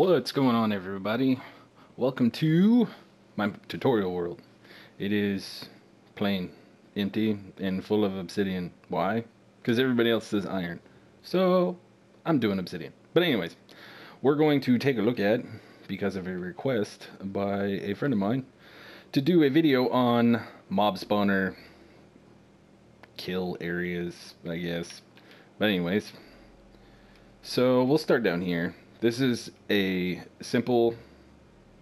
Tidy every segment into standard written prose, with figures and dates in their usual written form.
What's going on, everybody? Welcome to my tutorial world. It is plain, empty, and full of obsidian. Why? Because everybody else does iron. So, I'm doing obsidian. But anyways, we're going to take a look at, because of a request by a friend of mine, to do a video on mob spawner kill areas, I guess. But anyways, so we'll start down here. This is a simple,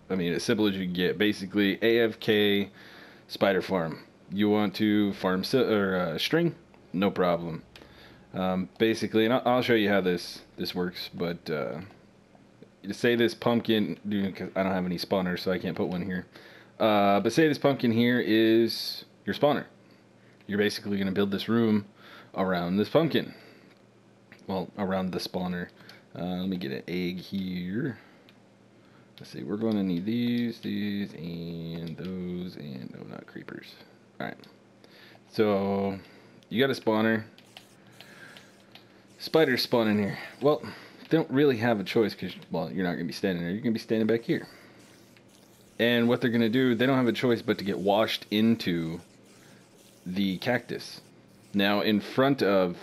as simple as you can get. Basically, AFK spider farm. You want to farm string? No problem. Basically, and I'll show you how this works. But say this pumpkin, because I don't have any spawners, so I can't put one here. But say this pumpkin here is your spawner. You're basically going to build this room around this pumpkin. Well, around the spawner. Let me get an egg here. Let's see, we're going to need these, and those, and no, not creepers. Alright. So, you got a spawner. Spiders spawn in here. Well, they don't really have a choice because, well, you're not going to be standing there. You're going to be standing back here. And what they're going to do, they don't have a choice but to get washed into the cactus. Now, in front of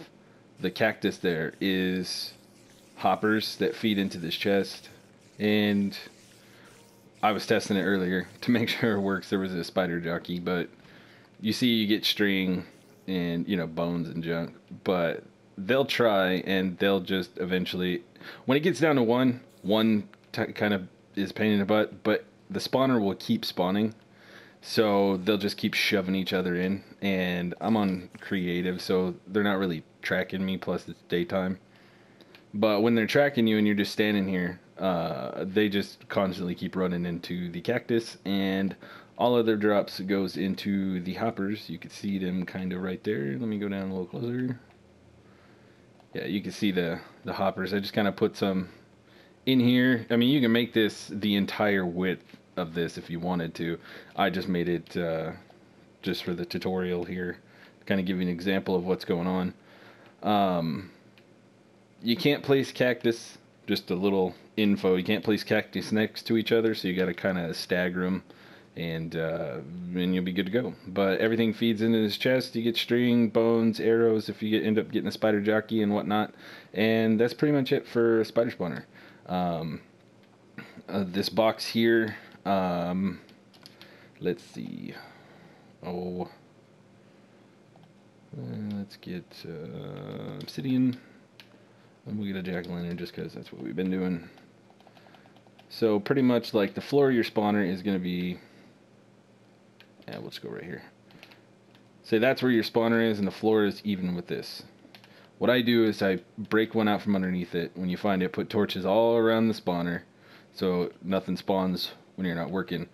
the cactus there is hoppers that feed into this chest, and I was testing it earlier to make sure it works. There was a spider jockey, but you see you get string and bones and junk, but they'll try and they'll just eventually, when it gets down to one kind of is pain in the butt, but the spawner will keep spawning, so they'll just keep shoving each other in. And I'm on creative, so they're not really tracking me, plus it's daytime. But when they're tracking you and you're just standing here, they just constantly keep running into the cactus, and all of their drops goes into the hoppers. You can see them kind of right there. Let me go down a little closer. Yeah, you can see the hoppers. I just kind of put some in here. I mean, you can make this the entire width of this if you wanted to. I just made it just for the tutorial here, to kind of give you an example of what's going on. You can't place cactus, just a little info, you can't place cactus next to each other, so you got to kind of stagger them, and you'll be good to go. But everything feeds into this chest. You get string, bones, arrows if you end up getting a spider jockey and whatnot, and that's pretty much it for a spider spawner. This box here, let's see, let's get obsidian. And we'll get a jack-o'-lantern just because that's what we've been doing. So pretty much like the floor of your spawner is going to be, yeah, we'll just go right here. Say that's where your spawner is, and the floor is even with this. What I do is I break one out from underneath it. When you find it, put torches all around the spawner so nothing spawns when you're not working.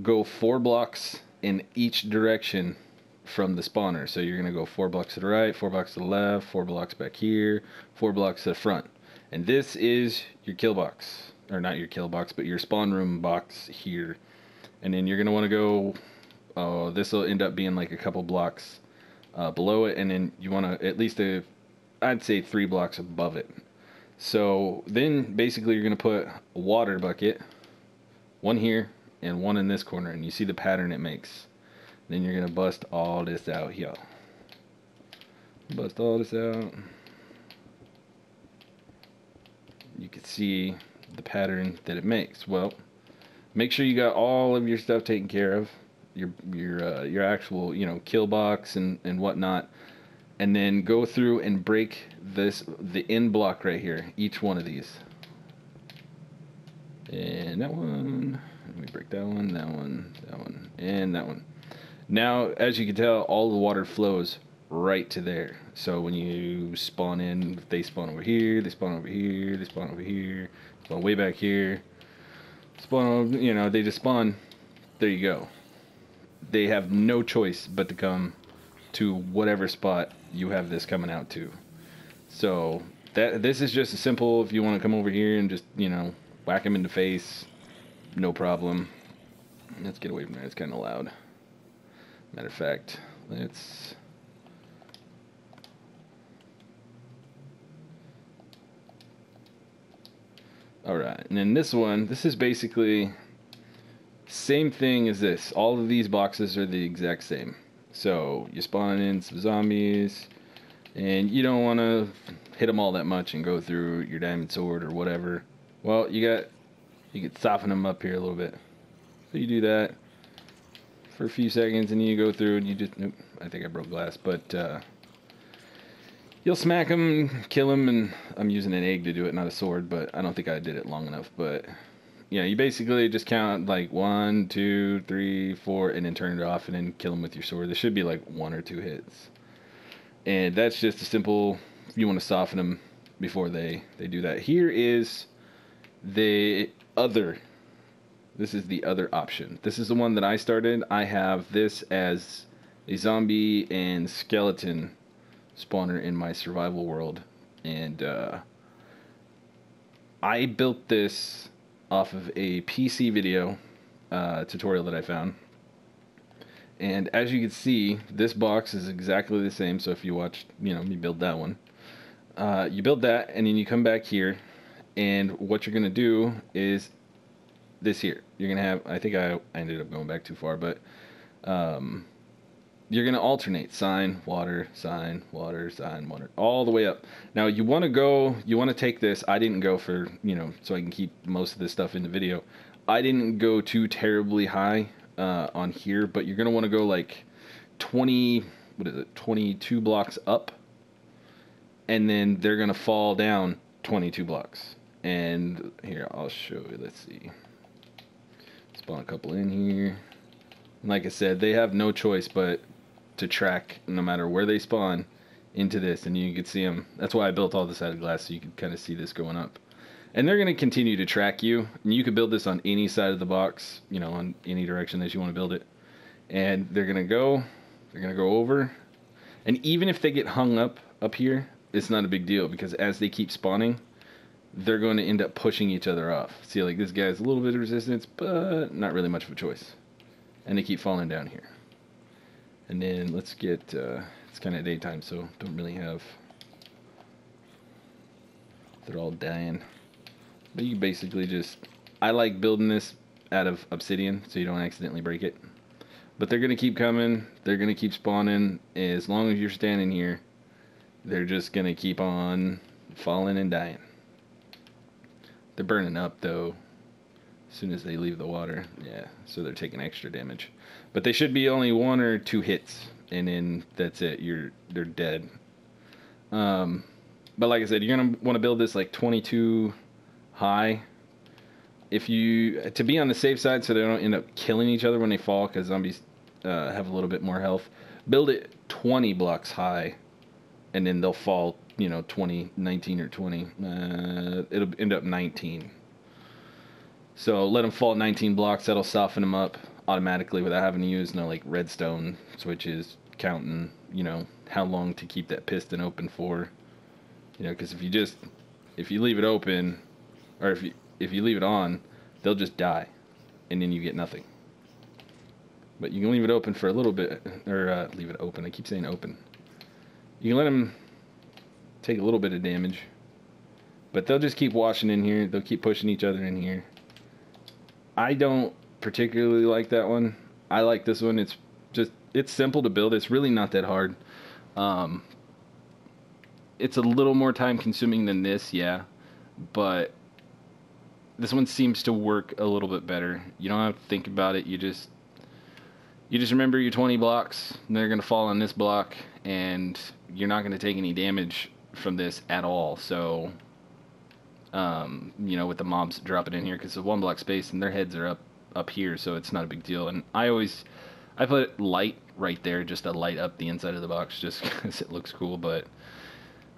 Go 4 blocks in each direction from the spawner. So you're going to go 4 blocks to the right, 4 blocks to the left, 4 blocks back here, 4 blocks to the front. And this is your kill box. Or not your kill box, but your spawn room box here. And then you're going to want to go, this will end up being like a couple blocks below it. And then you want to at least, I'd say 3 blocks above it. So then basically you're going to put a water bucket, one here and one in this corner. And you see the pattern it makes. Then you're going to bust all this out here. Bust all this out. You can see the pattern that it makes. Well, make sure you got all of your stuff taken care of. Your actual, kill box and whatnot. And then go through and break the end block right here. Each one of these. And that one. Let me break that one, that one, and that one. Now, as you can tell, all the water flows right to there. So when you spawn in, they spawn over here, they spawn over here, they spawn over here, spawn way back here, spawn, they just spawn. There you go. They have no choice but to come to whatever spot you have this coming out to. So this is just a simple, if you want to come over here and just, whack them in the face, no problem. Let's get away from there, it's kind of loud. Matter of fact, let's All right, and then this one, this is basically same thing as this. All of these boxes are the exact same. So you spawn in some zombies, and you don't want to hit them all that much and go through your diamond sword or whatever. Well, you could soften them up here a little bit. So you do that for a few seconds, and you go through, and you just, nope, I think I broke glass, but you'll smack them, kill them, and I'm using an egg to do it, not a sword, but I don't think I did it long enough. But yeah, you basically just count like 1, 2, 3, 4, and then turn it off, and then kill them with your sword. There should be like 1 or 2 hits, and that's just a simple. You want to soften them before they do that. Here is the other. This is the other option. This is the one that I started. I have this as a zombie and skeleton spawner in my survival world, and I built this off of a PC video tutorial that I found. And as you can see, this box is exactly the same. So if you watched, me build that one, you build that, and then you come back here, and what you're gonna do is this here. You're gonna have, I think I ended up going back too far, but you're gonna alternate sign, water, sign, water, sign, water, all the way up. Now you want to take this. I didn't go for, so I can keep most of this stuff in the video. I didn't go too terribly high on here, but you're gonna want to go like 22 blocks up, and then they're gonna fall down 22 blocks. And here, I'll show you. Let's see. Spawn a couple in here. Like I said, they have no choice but to track no matter where they spawn into this, and you can see them. That's why I built all this out of glass, so you can kind of see this going up. And they're going to continue to track you. And you can build this on any side of the box, on any direction that you want to build it. And they're going to go over. And even if they get hung up here, it's not a big deal, because as they keep spawning, they're going to end up pushing each other off. See, like this guy's a little bit of resistance, but not really much of a choice. And they keep falling down here. And then let's get, it's kind of daytime, so don't really have, they're all dying. But you basically just, I like building this out of obsidian so you don't accidentally break it. But they're going to keep coming, they're going to keep spawning. As long as you're standing here, they're just going to keep on falling and dying. They're burning up though as soon as they leave the water. Yeah, so they're taking extra damage. But they should be only 1 or 2 hits, and then that's it. They're dead. But like I said, you're gonna want to build this like 22 high. To be on the safe side, so they don't end up killing each other when they fall, because zombies have a little bit more health. Build it 20 blocks high, and then they'll fall. 20, 19 or 20. It'll end up 19. So let them fall 19 blocks. That'll soften them up automatically without having to use no like redstone switches counting, how long to keep that piston open for. Because if you leave it open, or if you leave it on, they'll just die, and then you get nothing. But you can leave it open for a little bit, or leave it open. I keep saying open. You can let them take a little bit of damage, but they'll just keep washing in here. They'll keep pushing each other in here. I don't particularly like that one. I like this one. It's simple to build. It's really not that hard. It's a little more time consuming than this, yeah, but this one seems to work a little bit better. You don't have to think about it. You just remember your 20 blocks, and they're going to fall on this block, and you're not going to take any damage from this at all. So with the mobs dropping in here, because it's a 1 block space and their heads are up here, so it's not a big deal. And I put light right there just to light up the inside of the box, just because it looks cool. But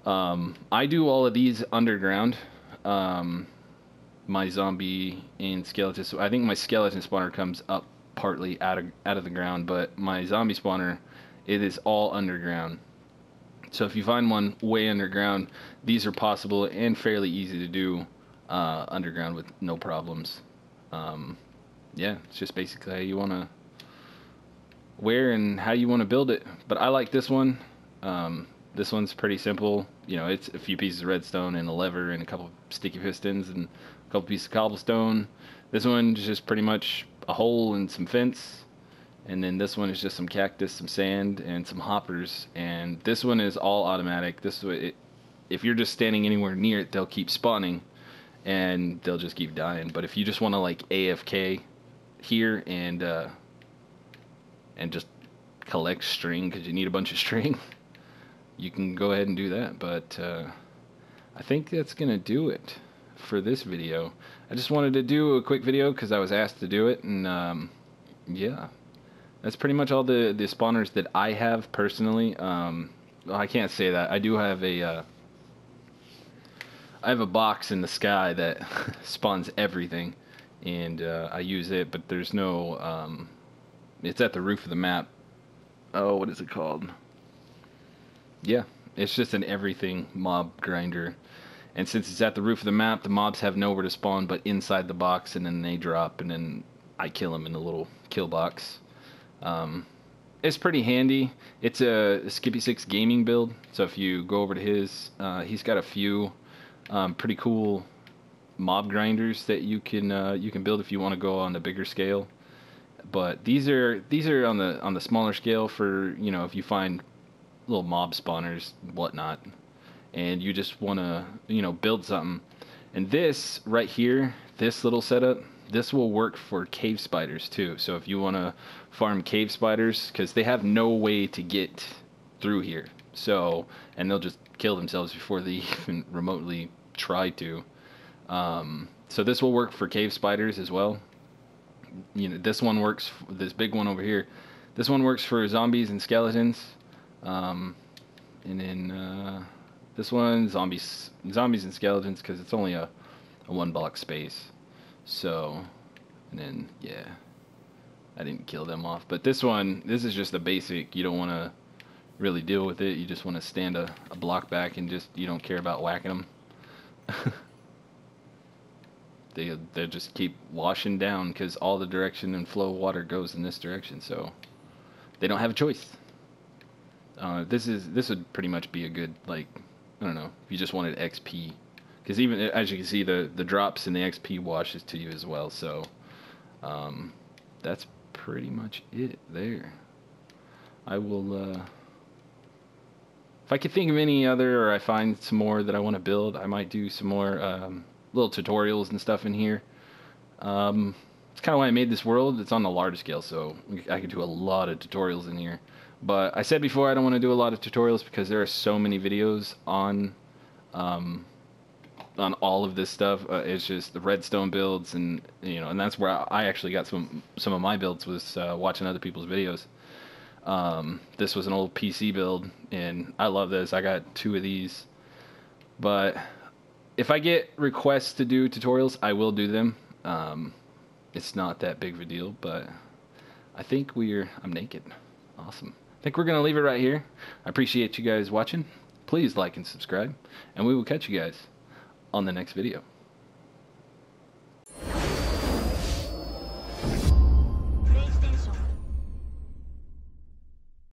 I do all of these underground, my zombie and skeleton. So I think my skeleton spawner comes up partly out of the ground, but my zombie spawner, it is all underground. So if you find one way underground, these are possible and fairly easy to do underground with no problems. Yeah, it's just basically how you want to, where and how you want to build it. But I like this one. This one's pretty simple. You know, it's a few pieces of redstone and a lever and a couple sticky pistons and a couple pieces of cobblestone. This one's just pretty much a hole and some fence. And then this one is just some cactus, some sand, and some hoppers. And this one is all automatic. This way, if you're just standing anywhere near it, they'll keep spawning, and they'll just keep dying. But if you just want to like AFK here and just collect string because you need a bunch of string, you can go ahead and do that. But I think that's gonna do it for this video. I just wanted to do a quick video because I was asked to do it, and yeah. That's pretty much all the spawners that I have personally. Well, I can't say that. I do have I have a box in the sky that spawns everything, and I use it, but there's no, it's at the roof of the map. Oh, what is it called? Yeah, it's just an everything mob grinder. And since it's at the roof of the map, the mobs have nowhere to spawn but inside the box, and then they drop, and then I kill them in the little kill box. It's pretty handy. It's a Skippy6 gaming build, so if you go over to his, he's got a few pretty cool mob grinders that you can build if you want to go on the bigger scale. But these are on the smaller scale for, you know, if you find little mob spawners, whatnot, and you just want to, you know, build something. And this right here, this little setup, this will work for cave spiders too. So if you want to farm cave spiders, because they have no way to get through here, so, and they'll just kill themselves before they even remotely try to. So this will work for cave spiders as well. You know, this one works. This big one over here, this one works for zombies and skeletons. And then this one, zombies and skeletons, because it's only a 1 block space. So, and then, yeah, I didn't kill them off. But this one, this is just a basic. You don't want to really deal with it. You just want to stand a block back and just, you don't care about whacking them. They just keep washing down because all the direction and flow of water goes in this direction. So they don't have a choice. This would pretty much be a good, like, I don't know, if you just wanted XP. Because even, as you can see, the drops and the XP washes to you as well. So that's pretty much it there. I will, if I could think of any other, or I find some more that I want to build, I might do some more little tutorials and stuff in here. It's kind of why I made this world. It's on the large scale, so I could do a lot of tutorials in here. But I said before, I don't want to do a lot of tutorials because there are so many videos on all of this stuff. It's just the redstone builds, and you know, and that's where I actually got some of my builds, was watching other people's videos. This was an old PC build, and I love this. I got 2 of these. But if I get requests to do tutorials, I will do them. It's not that big of a deal, but I think I'm naked. Awesome. I think we're gonna leave it right here. I appreciate you guys watching. Please like and subscribe, and we will catch you guys on the next video.